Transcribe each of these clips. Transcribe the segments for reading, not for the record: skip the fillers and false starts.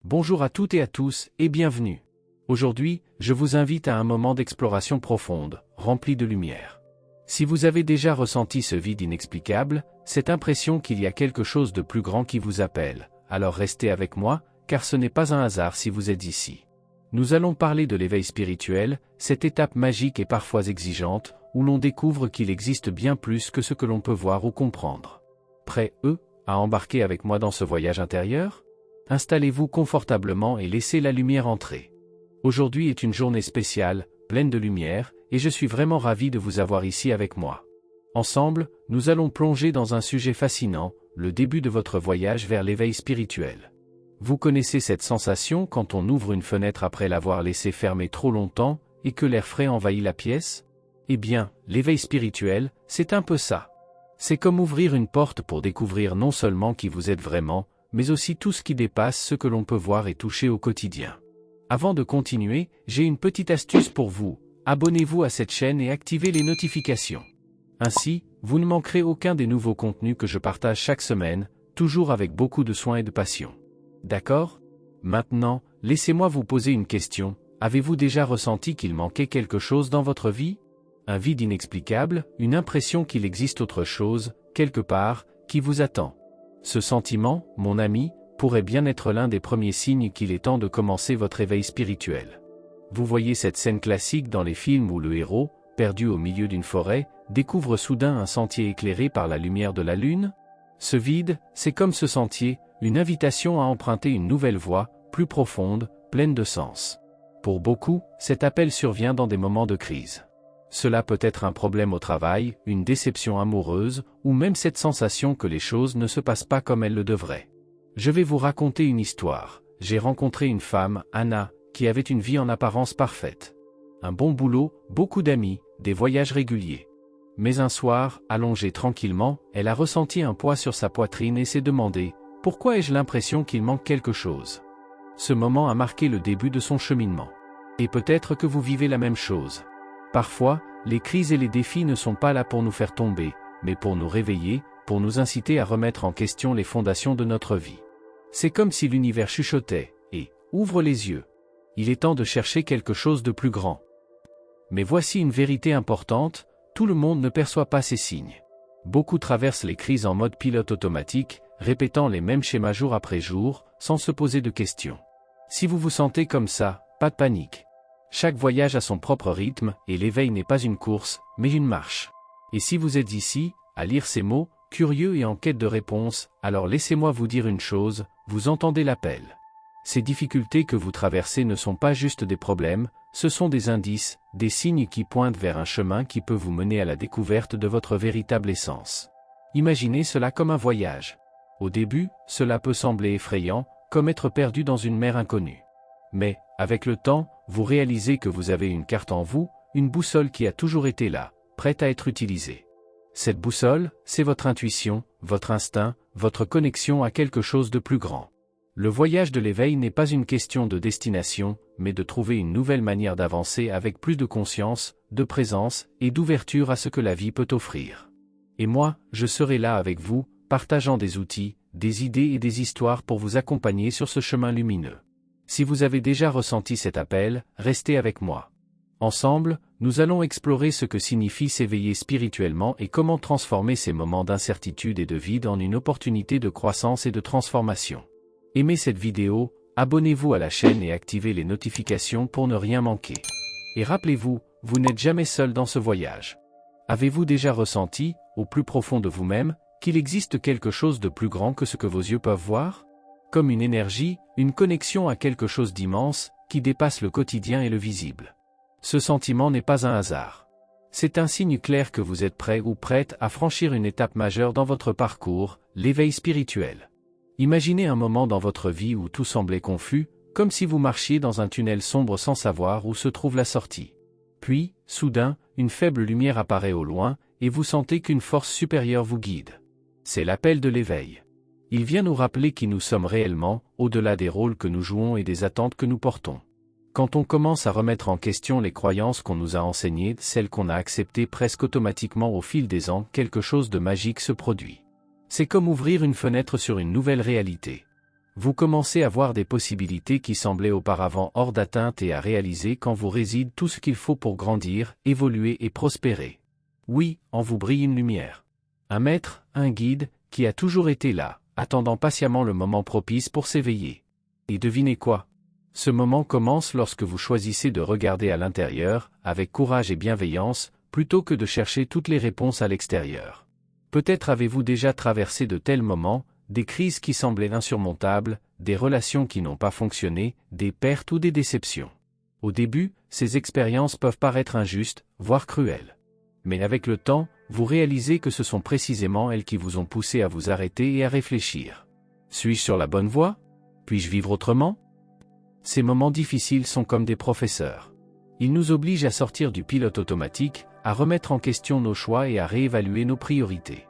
Bonjour à toutes et à tous, et bienvenue. Aujourd'hui, je vous invite à un moment d'exploration profonde, rempli de lumière. Si vous avez déjà ressenti ce vide inexplicable, cette impression qu'il y a quelque chose de plus grand qui vous appelle, alors restez avec moi, car ce n'est pas un hasard si vous êtes ici. Nous allons parler de l'éveil spirituel, cette étape magique et parfois exigeante, où l'on découvre qu'il existe bien plus que ce que l'on peut voir ou comprendre. Prêts, à embarquer avec moi dans ce voyage intérieur ? Installez-vous confortablement et laissez la lumière entrer. Aujourd'hui est une journée spéciale, pleine de lumière, et je suis vraiment ravi de vous avoir ici avec moi. Ensemble, nous allons plonger dans un sujet fascinant, le début de votre voyage vers l'éveil spirituel. Vous connaissez cette sensation quand on ouvre une fenêtre après l'avoir laissée fermée trop longtemps, et que l'air frais envahit la pièce ? Eh bien, l'éveil spirituel, c'est un peu ça. C'est comme ouvrir une porte pour découvrir non seulement qui vous êtes vraiment, mais aussi tout ce qui dépasse ce que l'on peut voir et toucher au quotidien. Avant de continuer, j'ai une petite astuce pour vous. Abonnez-vous à cette chaîne et activez les notifications. Ainsi, vous ne manquerez aucun des nouveaux contenus que je partage chaque semaine, toujours avec beaucoup de soin et de passion. D'accord ? Maintenant, laissez-moi vous poser une question. Avez-vous déjà ressenti qu'il manquait quelque chose dans votre vie ? Un vide inexplicable, une impression qu'il existe autre chose, quelque part, qui vous attend. Ce sentiment, mon ami, pourrait bien être l'un des premiers signes qu'il est temps de commencer votre éveil spirituel. Vous voyez cette scène classique dans les films où le héros, perdu au milieu d'une forêt, découvre soudain un sentier éclairé par la lumière de la lune ? Ce vide, c'est comme ce sentier, une invitation à emprunter une nouvelle voie, plus profonde, pleine de sens. Pour beaucoup, cet appel survient dans des moments de crise. Cela peut être un problème au travail, une déception amoureuse, ou même cette sensation que les choses ne se passent pas comme elles le devraient. Je vais vous raconter une histoire. J'ai rencontré une femme, Anna, qui avait une vie en apparence parfaite. Un bon boulot, beaucoup d'amis, des voyages réguliers. Mais un soir, allongée tranquillement, elle a ressenti un poids sur sa poitrine et s'est demandé « Pourquoi ai-je l'impression qu'il manque quelque chose ?» Ce moment a marqué le début de son cheminement. Et peut-être que vous vivez la même chose. Parfois, les crises et les défis ne sont pas là pour nous faire tomber, mais pour nous réveiller, pour nous inciter à remettre en question les fondations de notre vie. C'est comme si l'univers chuchotait et « Ouvre les yeux. Il est temps de chercher quelque chose de plus grand. » Mais voici une vérité importante, tout le monde ne perçoit pas ces signes. Beaucoup traversent les crises en mode pilote automatique, répétant les mêmes schémas jour après jour, sans se poser de questions. Si vous vous sentez comme ça, pas de panique. Chaque voyage a son propre rythme, et l'éveil n'est pas une course, mais une marche. Et si vous êtes ici, à lire ces mots, curieux et en quête de réponse, alors laissez-moi vous dire une chose, vous entendez l'appel. Ces difficultés que vous traversez ne sont pas juste des problèmes, ce sont des indices, des signes qui pointent vers un chemin qui peut vous mener à la découverte de votre véritable essence. Imaginez cela comme un voyage. Au début, cela peut sembler effrayant, comme être perdu dans une mer inconnue. Mais, avec le temps, vous réalisez que vous avez une carte en vous, une boussole qui a toujours été là, prête à être utilisée. Cette boussole, c'est votre intuition, votre instinct, votre connexion à quelque chose de plus grand. Le voyage de l'éveil n'est pas une question de destination, mais de trouver une nouvelle manière d'avancer avec plus de conscience, de présence et d'ouverture à ce que la vie peut offrir. Et moi, je serai là avec vous, partageant des outils, des idées et des histoires pour vous accompagner sur ce chemin lumineux. Si vous avez déjà ressenti cet appel, restez avec moi. Ensemble, nous allons explorer ce que signifie s'éveiller spirituellement et comment transformer ces moments d'incertitude et de vide en une opportunité de croissance et de transformation. Aimez cette vidéo, abonnez-vous à la chaîne et activez les notifications pour ne rien manquer. Et rappelez-vous, vous n'êtes jamais seul dans ce voyage. Avez-vous déjà ressenti, au plus profond de vous-même, qu'il existe quelque chose de plus grand que ce que vos yeux peuvent voir ? Comme une énergie, une connexion à quelque chose d'immense, qui dépasse le quotidien et le visible. Ce sentiment n'est pas un hasard. C'est un signe clair que vous êtes prêt ou prête à franchir une étape majeure dans votre parcours, l'éveil spirituel. Imaginez un moment dans votre vie où tout semblait confus, comme si vous marchiez dans un tunnel sombre sans savoir où se trouve la sortie. Puis, soudain, une faible lumière apparaît au loin, et vous sentez qu'une force supérieure vous guide. C'est l'appel de l'éveil. Il vient nous rappeler qui nous sommes réellement, au-delà des rôles que nous jouons et des attentes que nous portons. Quand on commence à remettre en question les croyances qu'on nous a enseignées, celles qu'on a acceptées presque automatiquement au fil des ans, quelque chose de magique se produit. C'est comme ouvrir une fenêtre sur une nouvelle réalité. Vous commencez à voir des possibilités qui semblaient auparavant hors d'atteinte et à réaliser qu'en vous réside tout ce qu'il faut pour grandir, évoluer et prospérer. Oui, en vous brille une lumière. Un maître, un guide, qui a toujours été là, attendant patiemment le moment propice pour s'éveiller. Et devinez quoi? Ce moment commence lorsque vous choisissez de regarder à l'intérieur, avec courage et bienveillance, plutôt que de chercher toutes les réponses à l'extérieur. Peut-être avez-vous déjà traversé de tels moments, des crises qui semblaient insurmontables, des relations qui n'ont pas fonctionné, des pertes ou des déceptions. Au début, ces expériences peuvent paraître injustes, voire cruelles. Mais avec le temps, vous réalisez que ce sont précisément elles qui vous ont poussé à vous arrêter et à réfléchir. Suis-je sur la bonne voie? Puis-je vivre autrement? Ces moments difficiles sont comme des professeurs. Ils nous obligent à sortir du pilote automatique, à remettre en question nos choix et à réévaluer nos priorités.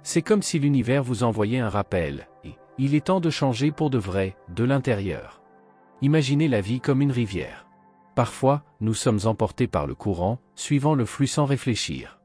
C'est comme si l'univers vous envoyait un rappel, et il est temps de changer pour de vrai, de l'intérieur. Imaginez la vie comme une rivière. Parfois, nous sommes emportés par le courant, suivant le flux sans réfléchir.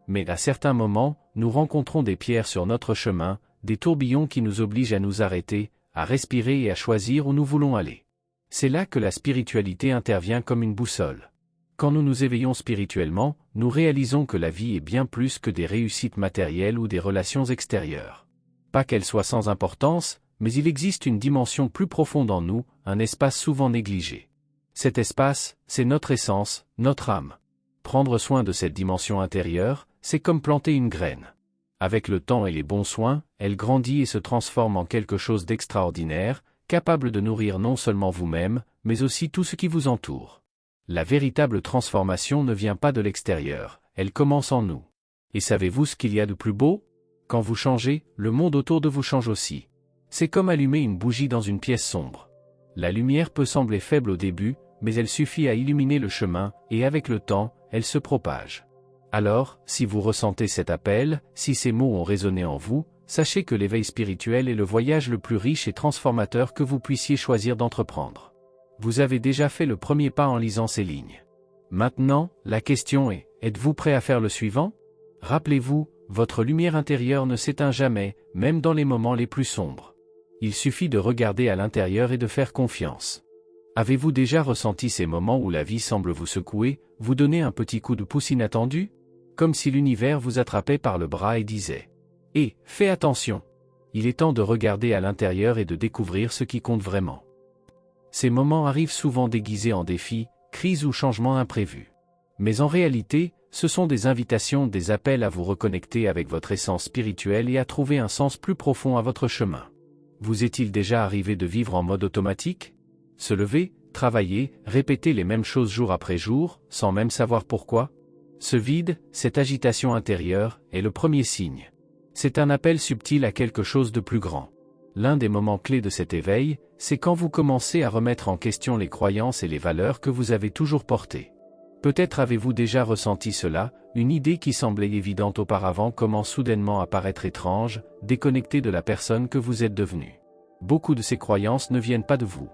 Mais à certains moments, nous rencontrons des pierres sur notre chemin, des tourbillons qui nous obligent à nous arrêter, à respirer et à choisir où nous voulons aller. C'est là que la spiritualité intervient comme une boussole. Quand nous nous éveillons spirituellement, nous réalisons que la vie est bien plus que des réussites matérielles ou des relations extérieures. Pas qu'elles soient sans importance, mais il existe une dimension plus profonde en nous, un espace souvent négligé. Cet espace, c'est notre essence, notre âme. Prendre soin de cette dimension intérieure, c'est comme planter une graine. Avec le temps et les bons soins, elle grandit et se transforme en quelque chose d'extraordinaire, capable de nourrir non seulement vous-même, mais aussi tout ce qui vous entoure. La véritable transformation ne vient pas de l'extérieur, elle commence en nous. Et savez-vous ce qu'il y a de plus beau? Quand vous changez, le monde autour de vous change aussi. C'est comme allumer une bougie dans une pièce sombre. La lumière peut sembler faible au début, mais elle suffit à illuminer le chemin, et avec le temps, elle se propage. Alors, si vous ressentez cet appel, si ces mots ont résonné en vous, sachez que l'éveil spirituel est le voyage le plus riche et transformateur que vous puissiez choisir d'entreprendre. Vous avez déjà fait le premier pas en lisant ces lignes. Maintenant, la question est, êtes-vous prêt à faire le suivant? Rappelez-vous, votre lumière intérieure ne s'éteint jamais, même dans les moments les plus sombres. Il suffit de regarder à l'intérieur et de faire confiance. Avez-vous déjà ressenti ces moments où la vie semble vous secouer, vous donner un petit coup de pouce inattendu? Comme si l'univers vous attrapait par le bras et disait « Hé, fais attention! Il est temps de regarder à l'intérieur et de découvrir ce qui compte vraiment. » Ces moments arrivent souvent déguisés en défis, crises ou changements imprévus. Mais en réalité, ce sont des invitations, des appels à vous reconnecter avec votre essence spirituelle et à trouver un sens plus profond à votre chemin. Vous est-il déjà arrivé de vivre en mode automatique? Se lever, travailler, répéter les mêmes choses jour après jour, sans même savoir pourquoi? Ce vide, cette agitation intérieure, est le premier signe. C'est un appel subtil à quelque chose de plus grand. L'un des moments clés de cet éveil, c'est quand vous commencez à remettre en question les croyances et les valeurs que vous avez toujours portées. Peut-être avez-vous déjà ressenti cela, une idée qui semblait évidente auparavant commence soudainement à paraître étrange, déconnectée de la personne que vous êtes devenue. Beaucoup de ces croyances ne viennent pas de vous.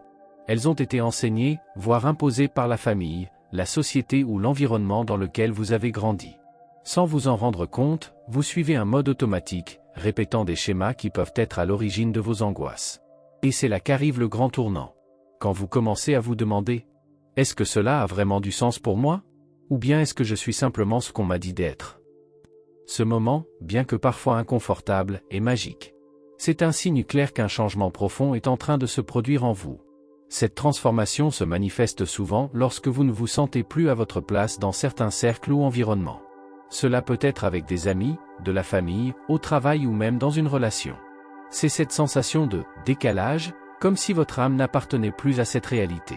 Elles ont été enseignées, voire imposées par la famille, la société ou l'environnement dans lequel vous avez grandi. Sans vous en rendre compte, vous suivez un mode automatique, répétant des schémas qui peuvent être à l'origine de vos angoisses. Et c'est là qu'arrive le grand tournant. Quand vous commencez à vous demander « Est-ce que cela a vraiment du sens pour moi? Ou bien est-ce que je suis simplement ce qu'on m'a dit d'être ?» Ce moment, bien que parfois inconfortable, est magique. C'est un signe clair qu'un changement profond est en train de se produire en vous. Cette transformation se manifeste souvent lorsque vous ne vous sentez plus à votre place dans certains cercles ou environnements. Cela peut être avec des amis, de la famille, au travail ou même dans une relation. C'est cette sensation de décalage, comme si votre âme n'appartenait plus à cette réalité.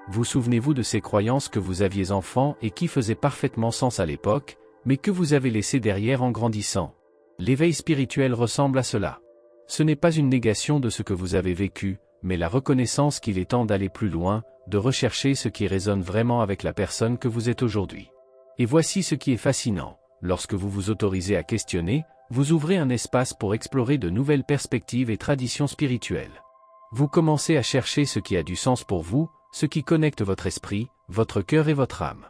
Vous souvenez-vous de ces croyances que vous aviez enfant et qui faisaient parfaitement sens à l'époque, mais que vous avez laissées derrière en grandissant? L'éveil spirituel ressemble à cela. Ce n'est pas une négation de ce que vous avez vécu, mais la reconnaissance qu'il est temps d'aller plus loin, de rechercher ce qui résonne vraiment avec la personne que vous êtes aujourd'hui. Et voici ce qui est fascinant, lorsque vous vous autorisez à questionner, vous ouvrez un espace pour explorer de nouvelles perspectives et traditions spirituelles. Vous commencez à chercher ce qui a du sens pour vous, ce qui connecte votre esprit, votre cœur et votre âme.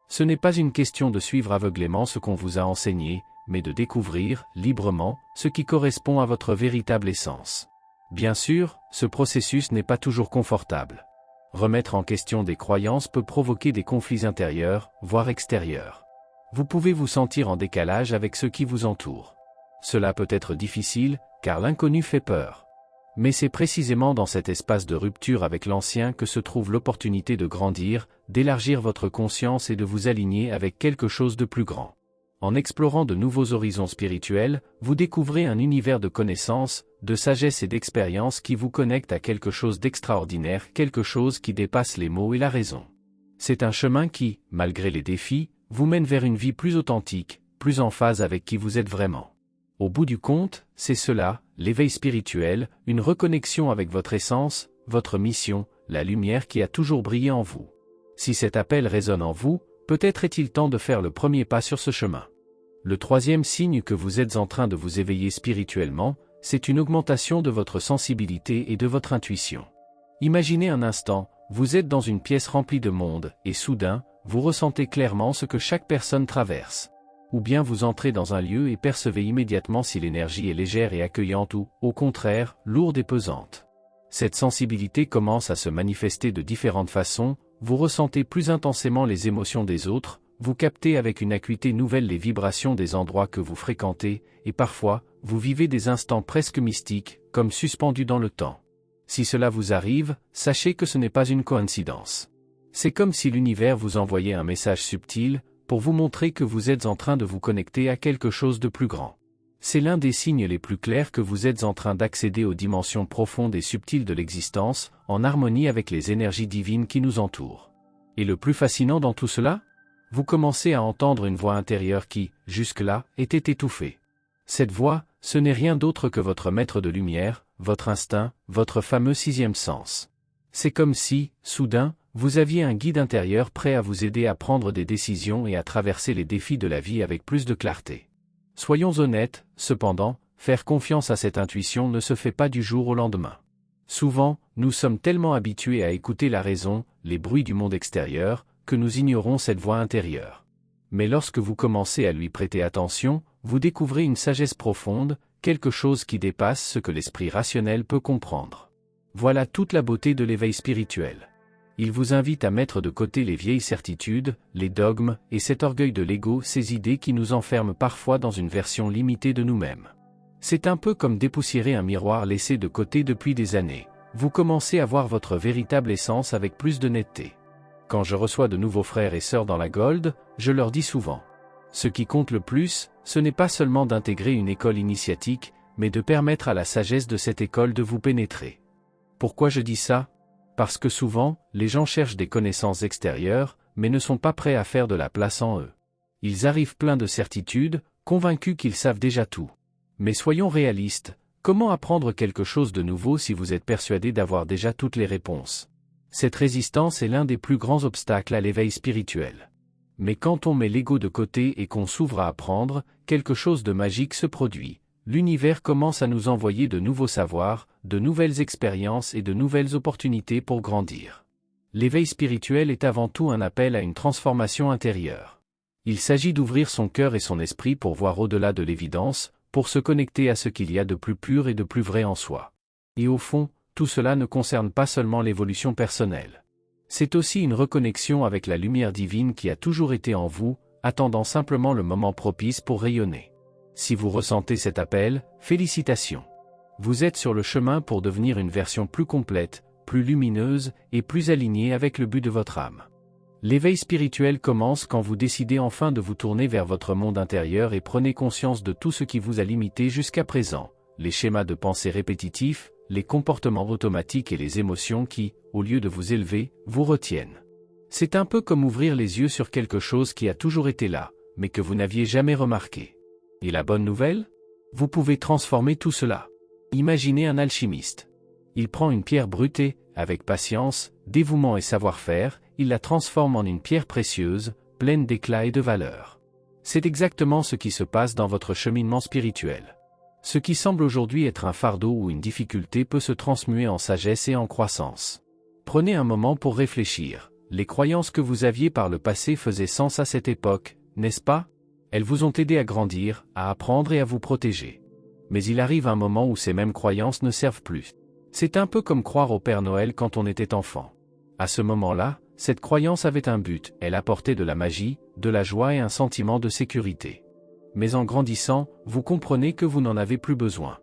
Ce n'est pas une question de suivre aveuglément ce qu'on vous a enseigné, mais de découvrir, librement, ce qui correspond à votre véritable essence. Bien sûr, ce processus n'est pas toujours confortable. Remettre en question des croyances peut provoquer des conflits intérieurs, voire extérieurs. Vous pouvez vous sentir en décalage avec ceux qui vous entourent. Cela peut être difficile, car l'inconnu fait peur. Mais c'est précisément dans cet espace de rupture avec l'ancien que se trouve l'opportunité de grandir, d'élargir votre conscience et de vous aligner avec quelque chose de plus grand. En explorant de nouveaux horizons spirituels, vous découvrez un univers de connaissances, de sagesse et d'expérience qui vous connecte à quelque chose d'extraordinaire, quelque chose qui dépasse les mots et la raison. C'est un chemin qui, malgré les défis, vous mène vers une vie plus authentique, plus en phase avec qui vous êtes vraiment. Au bout du compte, c'est cela, l'éveil spirituel, une reconnexion avec votre essence, votre mission, la lumière qui a toujours brillé en vous. Si cet appel résonne en vous, peut-être est-il temps de faire le premier pas sur ce chemin. Le troisième signe que vous êtes en train de vous éveiller spirituellement, c'est une augmentation de votre sensibilité et de votre intuition. Imaginez un instant, vous êtes dans une pièce remplie de monde, et soudain, vous ressentez clairement ce que chaque personne traverse. Ou bien vous entrez dans un lieu et percevez immédiatement si l'énergie est légère et accueillante ou, au contraire, lourde et pesante. Cette sensibilité commence à se manifester de différentes façons, vous ressentez plus intensément les émotions des autres, vous captez avec une acuité nouvelle les vibrations des endroits que vous fréquentez, et parfois, vous vivez des instants presque mystiques, comme suspendus dans le temps. Si cela vous arrive, sachez que ce n'est pas une coïncidence. C'est comme si l'univers vous envoyait un message subtil, pour vous montrer que vous êtes en train de vous connecter à quelque chose de plus grand. C'est l'un des signes les plus clairs que vous êtes en train d'accéder aux dimensions profondes et subtiles de l'existence, en harmonie avec les énergies divines qui nous entourent. Et le plus fascinant dans tout cela ? Vous commencez à entendre une voix intérieure qui, jusque-là, était étouffée. Cette voix, ce n'est rien d'autre que votre maître de lumière, votre instinct, votre fameux sixième sens. C'est comme si, soudain, vous aviez un guide intérieur prêt à vous aider à prendre des décisions et à traverser les défis de la vie avec plus de clarté. Soyons honnêtes, cependant, faire confiance à cette intuition ne se fait pas du jour au lendemain. Souvent, nous sommes tellement habitués à écouter la raison, les bruits du monde extérieur, que nous ignorons cette voix intérieure. Mais lorsque vous commencez à lui prêter attention, vous découvrez une sagesse profonde, quelque chose qui dépasse ce que l'esprit rationnel peut comprendre. Voilà toute la beauté de l'éveil spirituel. Il vous invite à mettre de côté les vieilles certitudes, les dogmes, et cet orgueil de l'ego, ces idées qui nous enferment parfois dans une version limitée de nous-mêmes. C'est un peu comme dépoussiérer un miroir laissé de côté depuis des années. Vous commencez à voir votre véritable essence avec plus de netteté. Quand je reçois de nouveaux frères et sœurs dans la Gold, je leur dis souvent. Ce qui compte le plus, ce n'est pas seulement d'intégrer une école initiatique, mais de permettre à la sagesse de cette école de vous pénétrer. Pourquoi je dis ça ? Parce que souvent, les gens cherchent des connaissances extérieures, mais ne sont pas prêts à faire de la place en eux. Ils arrivent pleins de certitudes, convaincus qu'ils savent déjà tout. Mais soyons réalistes, comment apprendre quelque chose de nouveau si vous êtes persuadé d'avoir déjà toutes les réponses ? Cette résistance est l'un des plus grands obstacles à l'éveil spirituel. Mais quand on met l'ego de côté et qu'on s'ouvre à apprendre, quelque chose de magique se produit. L'univers commence à nous envoyer de nouveaux savoirs, de nouvelles expériences et de nouvelles opportunités pour grandir. L'éveil spirituel est avant tout un appel à une transformation intérieure. Il s'agit d'ouvrir son cœur et son esprit pour voir au-delà de l'évidence, pour se connecter à ce qu'il y a de plus pur et de plus vrai en soi. Et au fond, tout cela ne concerne pas seulement l'évolution personnelle. C'est aussi une reconnexion avec la lumière divine qui a toujours été en vous, attendant simplement le moment propice pour rayonner. Si vous ressentez cet appel, félicitations. Vous êtes sur le chemin pour devenir une version plus complète, plus lumineuse et plus alignée avec le but de votre âme. L'éveil spirituel commence quand vous décidez enfin de vous tourner vers votre monde intérieur et prenez conscience de tout ce qui vous a limité jusqu'à présent, les schémas de pensée répétitifs, les comportements automatiques et les émotions qui, au lieu de vous élever, vous retiennent. C'est un peu comme ouvrir les yeux sur quelque chose qui a toujours été là, mais que vous n'aviez jamais remarqué. Et la bonne nouvelle ? Vous pouvez transformer tout cela. Imaginez un alchimiste. Il prend une pierre brute et, avec patience, dévouement et savoir-faire, il la transforme en une pierre précieuse, pleine d'éclat et de valeur. C'est exactement ce qui se passe dans votre cheminement spirituel. Ce qui semble aujourd'hui être un fardeau ou une difficulté peut se transmuer en sagesse et en croissance. Prenez un moment pour réfléchir. Les croyances que vous aviez par le passé faisaient sens à cette époque, n'est-ce pas ? Elles vous ont aidé à grandir, à apprendre et à vous protéger. Mais il arrive un moment où ces mêmes croyances ne servent plus. C'est un peu comme croire au Père Noël quand on était enfant. À ce moment-là, cette croyance avait un but, elle apportait de la magie, de la joie et un sentiment de sécurité. Mais en grandissant, vous comprenez que vous n'en avez plus besoin.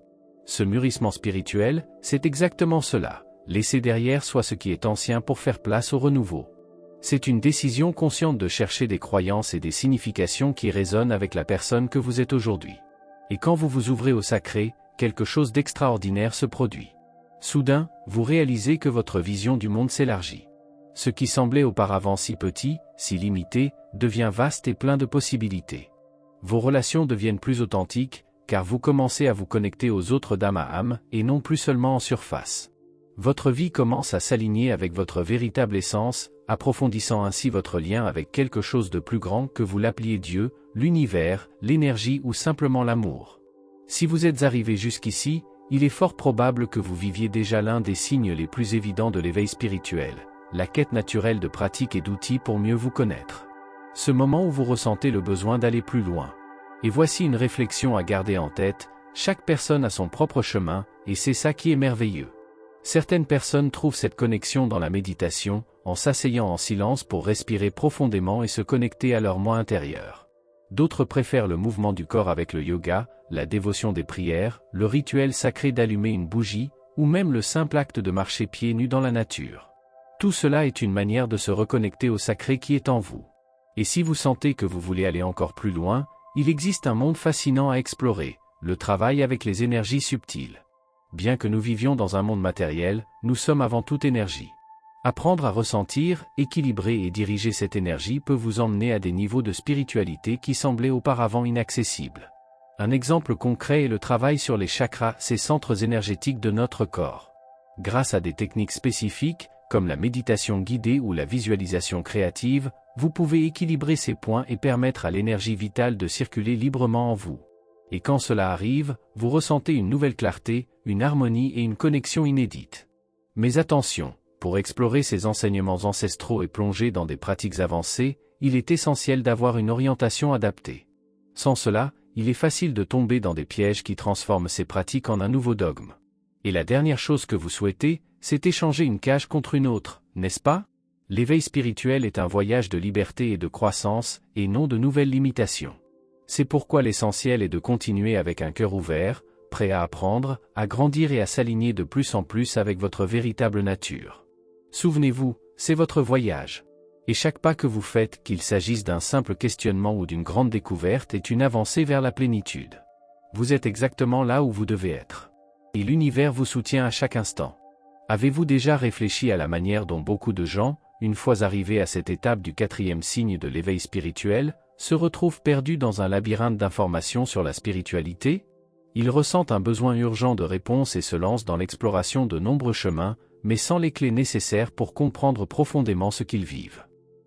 Ce mûrissement spirituel, c'est exactement cela, laisser derrière soi ce qui est ancien pour faire place au renouveau. C'est une décision consciente de chercher des croyances et des significations qui résonnent avec la personne que vous êtes aujourd'hui. Et quand vous vous ouvrez au sacré, quelque chose d'extraordinaire se produit. Soudain, vous réalisez que votre vision du monde s'élargit. Ce qui semblait auparavant si petit, si limité, devient vaste et plein de possibilités. Vos relations deviennent plus authentiques, car vous commencez à vous connecter aux autres d'âme à âme, et non plus seulement en surface. Votre vie commence à s'aligner avec votre véritable essence, approfondissant ainsi votre lien avec quelque chose de plus grand que vous l'appeliez Dieu, l'univers, l'énergie ou simplement l'amour. Si vous êtes arrivé jusqu'ici, il est fort probable que vous viviez déjà l'un des signes les plus évidents de l'éveil spirituel, la quête naturelle de pratiques et d'outils pour mieux vous connaître. Ce moment où vous ressentez le besoin d'aller plus loin. Et voici une réflexion à garder en tête, chaque personne a son propre chemin, et c'est ça qui est merveilleux. Certaines personnes trouvent cette connexion dans la méditation, en s'asseyant en silence pour respirer profondément et se connecter à leur moi intérieur. D'autres préfèrent le mouvement du corps avec le yoga, la dévotion des prières, le rituel sacré d'allumer une bougie, ou même le simple acte de marcher pieds nus dans la nature. Tout cela est une manière de se reconnecter au sacré qui est en vous. Et si vous sentez que vous voulez aller encore plus loin, il existe un monde fascinant à explorer, le travail avec les énergies subtiles. Bien que nous vivions dans un monde matériel, nous sommes avant toute énergie. Apprendre à ressentir, équilibrer et diriger cette énergie peut vous emmener à des niveaux de spiritualité qui semblaient auparavant inaccessibles. Un exemple concret est le travail sur les chakras, ces centres énergétiques de notre corps. Grâce à des techniques spécifiques, comme la méditation guidée ou la visualisation créative, vous pouvez équilibrer ces points et permettre à l'énergie vitale de circuler librement en vous. Et quand cela arrive, vous ressentez une nouvelle clarté, une harmonie et une connexion inédite. Mais attention, pour explorer ces enseignements ancestraux et plonger dans des pratiques avancées, il est essentiel d'avoir une orientation adaptée. Sans cela, il est facile de tomber dans des pièges qui transforment ces pratiques en un nouveau dogme. Et la dernière chose que vous souhaitez, c'est échanger une cage contre une autre, n'est-ce pas? L'éveil spirituel est un voyage de liberté et de croissance, et non de nouvelles limitations. C'est pourquoi l'essentiel est de continuer avec un cœur ouvert, prêt à apprendre, à grandir et à s'aligner de plus en plus avec votre véritable nature. Souvenez-vous, c'est votre voyage. Et chaque pas que vous faites, qu'il s'agisse d'un simple questionnement ou d'une grande découverte, est une avancée vers la plénitude. Vous êtes exactement là où vous devez être. Et l'univers vous soutient à chaque instant. Avez-vous déjà réfléchi à la manière dont beaucoup de gens, une fois arrivés à cette étape du 4e signe de l'éveil spirituel, se retrouvent perdus dans un labyrinthe d'informations sur la spiritualité? Ils ressentent un besoin urgent de réponse et se lancent dans l'exploration de nombreux chemins, mais sans les clés nécessaires pour comprendre profondément ce qu'ils vivent.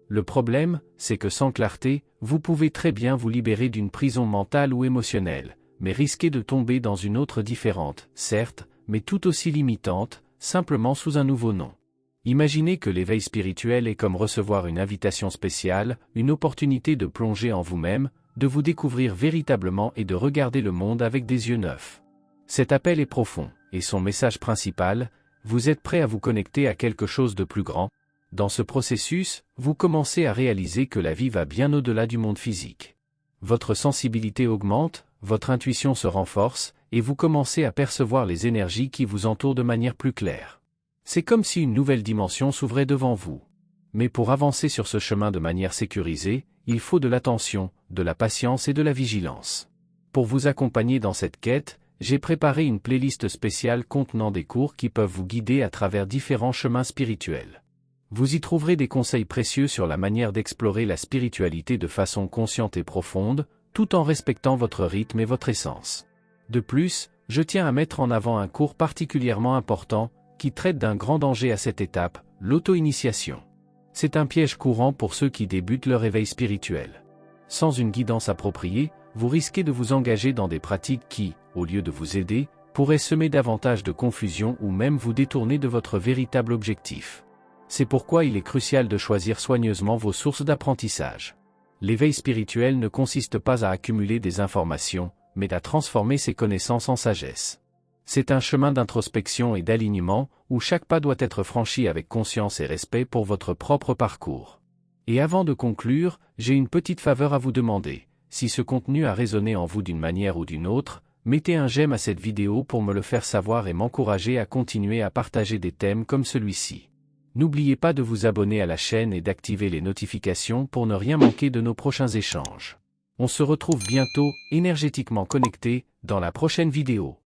Le problème, c'est que sans clarté, vous pouvez très bien vous libérer d'une prison mentale ou émotionnelle, mais risquer de tomber dans une autre différente, certes, mais tout aussi limitante, simplement sous un nouveau nom. Imaginez que l'éveil spirituel est comme recevoir une invitation spéciale, une opportunité de plonger en vous-même, de vous découvrir véritablement et de regarder le monde avec des yeux neufs. Cet appel est profond, et son message principal, vous êtes prêt à vous connecter à quelque chose de plus grand. Dans ce processus, vous commencez à réaliser que la vie va bien au-delà du monde physique. Votre sensibilité augmente, votre intuition se renforce, et vous commencez à percevoir les énergies qui vous entourent de manière plus claire. C'est comme si une nouvelle dimension s'ouvrait devant vous. Mais pour avancer sur ce chemin de manière sécurisée, il faut de l'attention, de la patience et de la vigilance. Pour vous accompagner dans cette quête, j'ai préparé une playlist spéciale contenant des cours qui peuvent vous guider à travers différents chemins spirituels. Vous y trouverez des conseils précieux sur la manière d'explorer la spiritualité de façon consciente et profonde, tout en respectant votre rythme et votre essence. De plus, je tiens à mettre en avant un cours particulièrement important, qui traite d'un grand danger à cette étape, l'auto-initiation. C'est un piège courant pour ceux qui débutent leur éveil spirituel. Sans une guidance appropriée, vous risquez de vous engager dans des pratiques qui, au lieu de vous aider, pourraient semer davantage de confusion ou même vous détourner de votre véritable objectif. C'est pourquoi il est crucial de choisir soigneusement vos sources d'apprentissage. L'éveil spirituel ne consiste pas à accumuler des informations, mais à transformer ses connaissances en sagesse. C'est un chemin d'introspection et d'alignement, où chaque pas doit être franchi avec conscience et respect pour votre propre parcours. Et avant de conclure, j'ai une petite faveur à vous demander. Si ce contenu a résonné en vous d'une manière ou d'une autre, mettez un j'aime à cette vidéo pour me le faire savoir et m'encourager à continuer à partager des thèmes comme celui-ci. N'oubliez pas de vous abonner à la chaîne et d'activer les notifications pour ne rien manquer de nos prochains échanges. On se retrouve bientôt, énergétiquement connectés, dans la prochaine vidéo.